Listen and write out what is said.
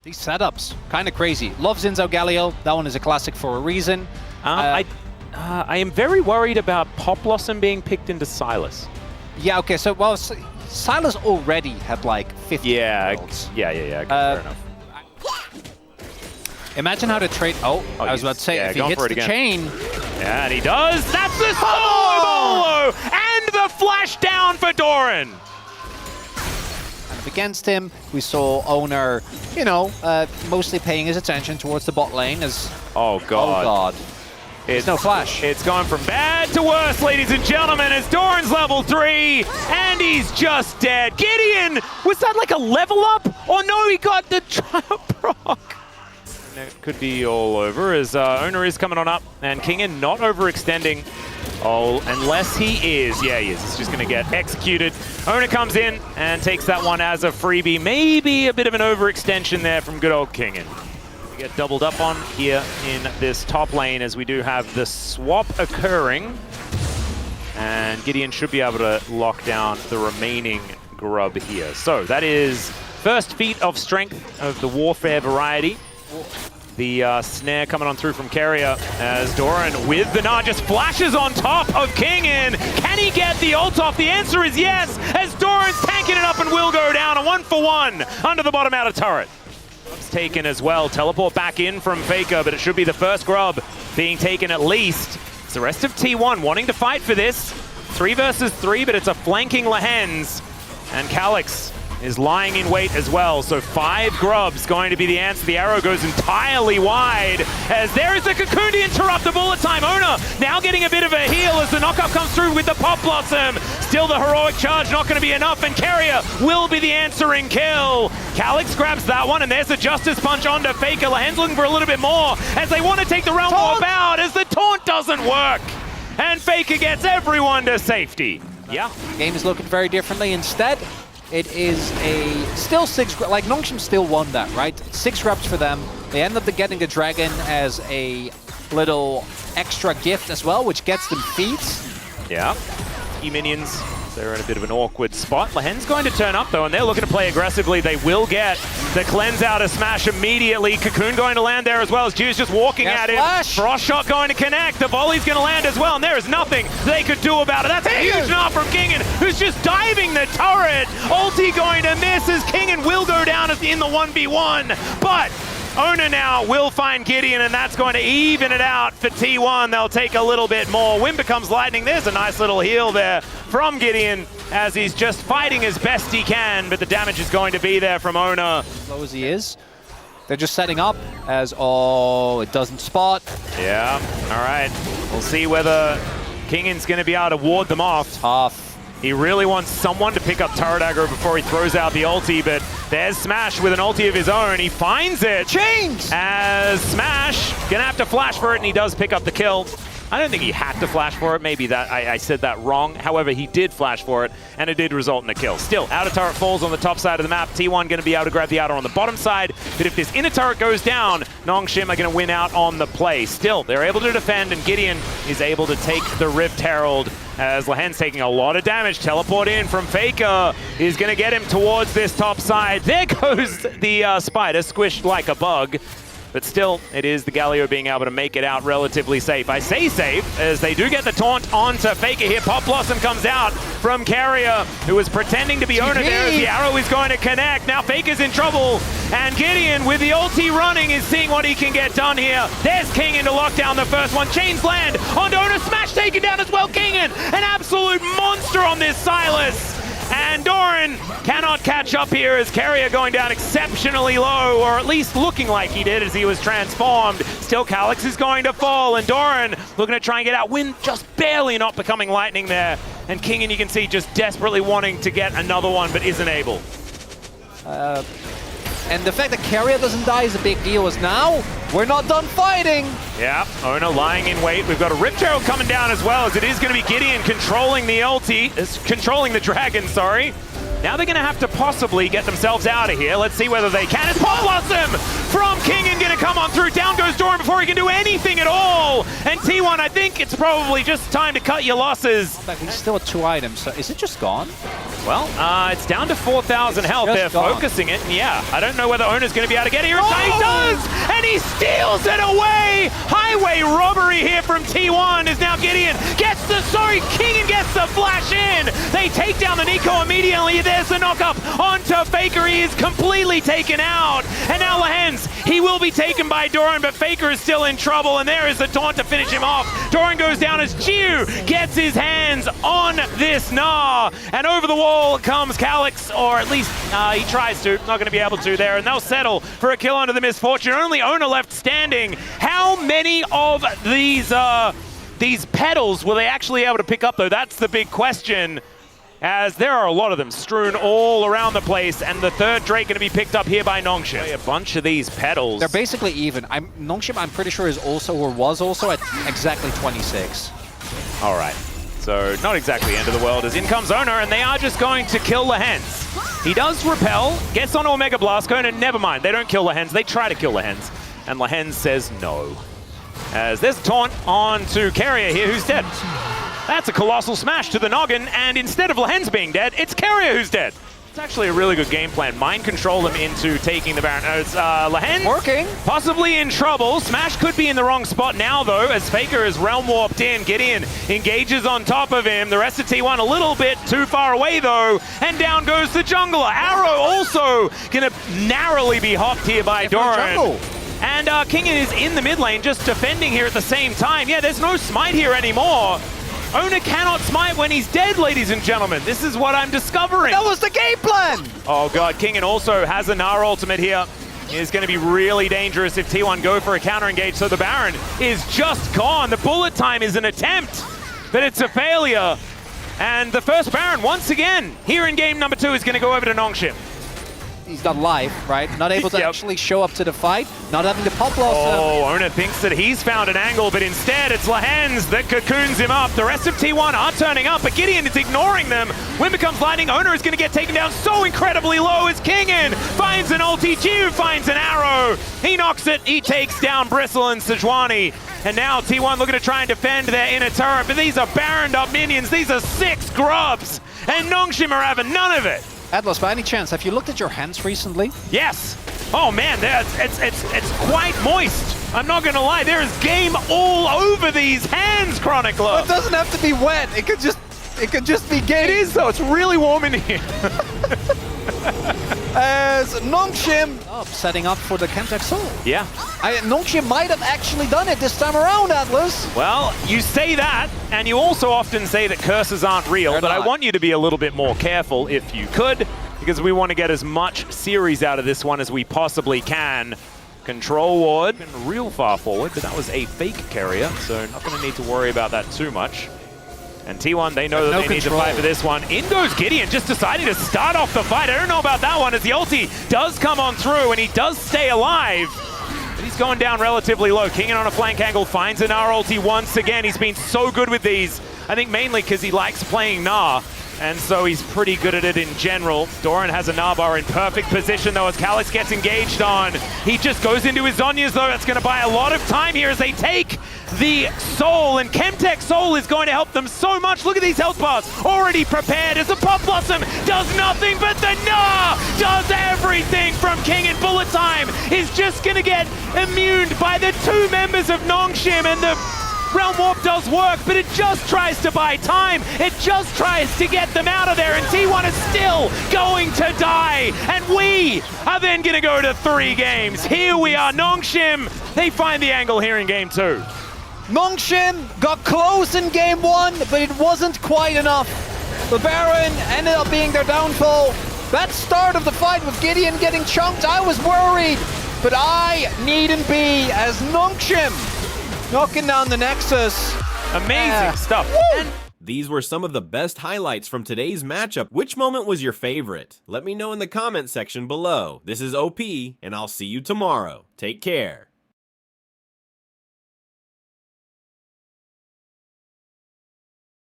These setups, kind of crazy. Love Zinzao Galio, that one is a classic for a reason. I am very worried about OPLoLReplay being picked into Sylas. Yeah, okay, so, well, Sylas already had like 50 worlds. Yeah, fair enough. Imagine how to trade, I was about to say, if he hits the chain. Yeah, and he does, that's the solo! And the flash down for Doran! Against him, we saw Owner, you know, mostly paying his attention towards the bot lane as... Oh god. It's no flash. It's gone from bad to worse, ladies and gentlemen, as Doran's level 3, and he's just dead. Gideon, was that like a level up? Oh no, he got the trial proc. It could be all over as Owner is coming on up, and Kingen not overextending. Oh, unless he is. Yeah, he is. He's just going to get executed. Owner comes in and takes that one as a freebie. Maybe a bit of an overextension there from good old Kingen. We get doubled up on here in this top lane as we do have the swap occurring. And Gideon should be able to lock down the remaining grub here. So that is first feat of strength of the Warfare variety. The snare coming on through from Carrier as Doran with the Gnar just flashes on top of Kingen. Can he get the ult off? The answer is yes, as Doran's tanking it up and will go down. A 1-for-1 under the bottom outer turret. It's taken as well. Teleport back in from Faker, but it should be the first grub being taken at least. It's the rest of T1 wanting to fight for this. 3 versus 3, but it's a flanking Lehens. And Calyx is lying in wait as well, so 5 grubs going to be the answer. The arrow goes entirely wide as there is a Cocoon to interrupt the bullet time. Owner now getting a bit of a heal as the knockup comes through with the Pop Blossom. Still the heroic charge not going to be enough, and Carrier will be the answering kill. Calyx grabs that one, and there's a Justice Punch onto Faker. Lehens looking for a little bit more as they want to take the Realm Warp out as the taunt doesn't work. And Faker gets everyone to safety. Yeah. Game is looking very differently. Instead, it is still 6, like Nongshim still won that, right? 6 reps for them. They end up getting the dragon as a little extra gift as well, which gets them feats. Yeah. E-minions, they're in a bit of an awkward spot. Lehen's going to turn up though, and they're looking to play aggressively. They will get the cleanse out of Smash immediately. Cocoon going to land there as well as Juice just walking at him. Frost shot going to connect. The volley's going to land as well, and there is nothing they could do about it. That's a huge knock from Kingen, who's just diving the turret. Ulti going to miss as Kingen will go down in the 1v1, but Owner now will find Gideon, and that's going to even it out for T1. They'll take a little bit more. Wind becomes lightning. There's a nice little heal there from Gideon as he's just fighting as best he can, but the damage is going to be there from Owner. As low as he is. They're just setting up as, it doesn't spot. Yeah, all right. We'll see whether Kingen's going to be able to ward them off. Tough. He really wants someone to pick up turret aggro before he throws out the ulti, but there's Smash with an ulti of his own. He finds it. Chains! As Smash gonna have to flash for it, and he does pick up the kill. I don't think he had to flash for it. Maybe that I said that wrong. However, he did flash for it, and it did result in a kill. Still, outer turret falls on the top side of the map. T1 going to be able to grab the outer on the bottom side, but if this inner turret goes down, Nongshim are going to win out on the play. Still, they're able to defend, and Gideon is able to take the Rift Herald as Lehen's taking a lot of damage. Teleport in from Faker is going to get him towards this top side. There goes the spider, squished like a bug. But still, it is the Galio being able to make it out relatively safe. I say safe, as they do get the taunt onto Faker here. Pop Blossom comes out from Carrier, who was pretending to be Owner there. The arrow is going to connect. Now Faker's in trouble, and Gideon, with the ulti running, is seeing what he can get done here. There's Kingen to lock down the first one. Chains land onto Owner. Smash taken down as well. Kingen, an absolute monster on this Sylas. And Doran cannot catch up here as Carrier going down exceptionally low, or at least looking like he did as he was transformed. Still, Calyx is going to fall, and Doran looking to try and get out. Wind just barely not becoming lightning there. And Kingen, you can see, just desperately wanting to get another one, but isn't able. And the fact that Carrier doesn't die is a big deal, as now we're not done fighting. Yeah, Owner lying in wait. We've got a Rift Herald coming down as well, as it is going to be Gideon controlling the ulti, controlling the dragon, sorry. Now they're going to have to possibly get themselves out of here. Let's see whether they can. It's OPLoLReplay from Kingen going to come on through. Down goes Doran before he can do anything at all. And T1, I think it's probably just time to cut your losses. But he's still at 2 items, so is it just gone? Well, it's down to 4,000 health. They're focusing it, and yeah, I don't know whether Owner's going to be able to get it here. He does, and he steals it away. Highway robbery here from T1 is now Gideon. Kingen gets the flash in. They take down the Nico immediately. There's the knock-up onto Faker. He is completely taken out. And now Lehens, he will be taken by Doran, but Faker is still in trouble, and there is the taunt to finish him off. Doran goes down as Chiu gets his hands on this Gnar, and over the wall comes Calix, or at least he tries to. Not going to be able to there, and they'll settle for a kill under the misfortune. Only Owner left standing. How many of these petals will they actually be able to pick up, though? That's the big question, as there are a lot of them strewn all around the place, and the third Drake going to be picked up here by Nongshim. A bunch of these petals. They're basically even. Nongshim, I'm pretty sure, is also, or was also, at exactly 26. All right. So not exactly end of the world, as in comes Owner, and they are just going to kill Lehens. He does repel, gets onto a Mega Blast, going to never mind. They don't kill Lehens, they try to kill Lehens, and Lehens says no. As there's a taunt on to Carrier here, who's dead. That's a colossal smash to the noggin, and instead of Lehens being dead, it's Carrier who's dead. It's actually a really good game plan. Mind control them into taking the Baron. It's Lehens working. Possibly in trouble. Smash could be in the wrong spot now, though, as Faker is realm warped in. Gideon engages on top of him. The rest of T1 a little bit too far away, though, and down goes the jungler. Arrow also going to narrowly be hopped here by Doran. And Kingen is in the mid lane, just defending here at the same time. Yeah, there's no smite here anymore. Owner cannot smite when he's dead, ladies and gentlemen. This is what I'm discovering. That was the game plan! Oh god, Kingen also has a Gnar ultimate here. It's going to be really dangerous if T1 go for a counter engage, so the Baron is just gone. The bullet time is an attempt, but it's a failure. And the first Baron, once again, here in game number 2, is going to go over to Nongshim. He's not live, right? Not able to actually show up to the fight, not having the pop loss. Oh, Owner thinks that he's found an angle, but instead it's Lehens that cocoons him up. The rest of T1 are turning up, but Gideon is ignoring them. Wind becomes lightning. Owner is going to get taken down so incredibly low as Kingen finds an ulti. Chiu finds an arrow. He knocks it. He takes down Bristle and Sejuani. And now T1 looking to try and defend their inner turret, but these are baroned up minions. These are 6 grubs, and Nongshim are having none of it. Atlas, by any chance, have you looked at your hands recently? Yes. Oh man, it's quite moist. I'm not gonna lie, there is game all over these hands, Chronicler. Well, it doesn't have to be wet. It could just be game. It is though. It's really warm in here. As Nongshim setting up for the Chemtech Soul. Yeah. Nongshim might have actually done it this time around, Atlas. Well, you say that, and you also often say that curses aren't real, but I want you to be a little bit more careful if you could, because we want to get as much series out of this one as we possibly can. Control ward, been real far forward, but that was a fake carrier, so not going to need to worry about that too much. And T1, they know that they need to fight for this one. In goes Gideon, just deciding to start off the fight. I don't know about that one, as the ulti does come on through, and he does stay alive. But he's going down relatively low. Kingen on a flank angle finds an Gnar ulti once again. He's been so good with these. I think mainly because he likes playing Gnar, and so he's pretty good at it in general. Doran has a Gnar bar in perfect position, though, as Calix gets engaged on. He just goes into his Zhonya's, though. That's going to buy a lot of time here as they take the Soul, and Chemtech Soul is going to help them so much. Look at these health bars, already prepared as the Pop Blossom does nothing, but the Gnar does everything from King, and bullet time is just going to get immuned by the 2 members of Nongshim, and the Realm Warp does work, but it just tries to buy time. It just tries to get them out of there, and T1 is still going to die. And we are then going to go to 3 games. Here we are, Nongshim. They find the angle here in game 2. Nongshim got close in game 1, but it wasn't quite enough. The Baron ended up being their downfall. That start of the fight with Gideon getting chunked, I was worried, but I needn't be, as Nongshim knocking down the Nexus. Amazing stuff. These were some of the best highlights from today's matchup. Which moment was your favorite? Let me know in the comment section below. This is OP, and I'll see you tomorrow. Take care.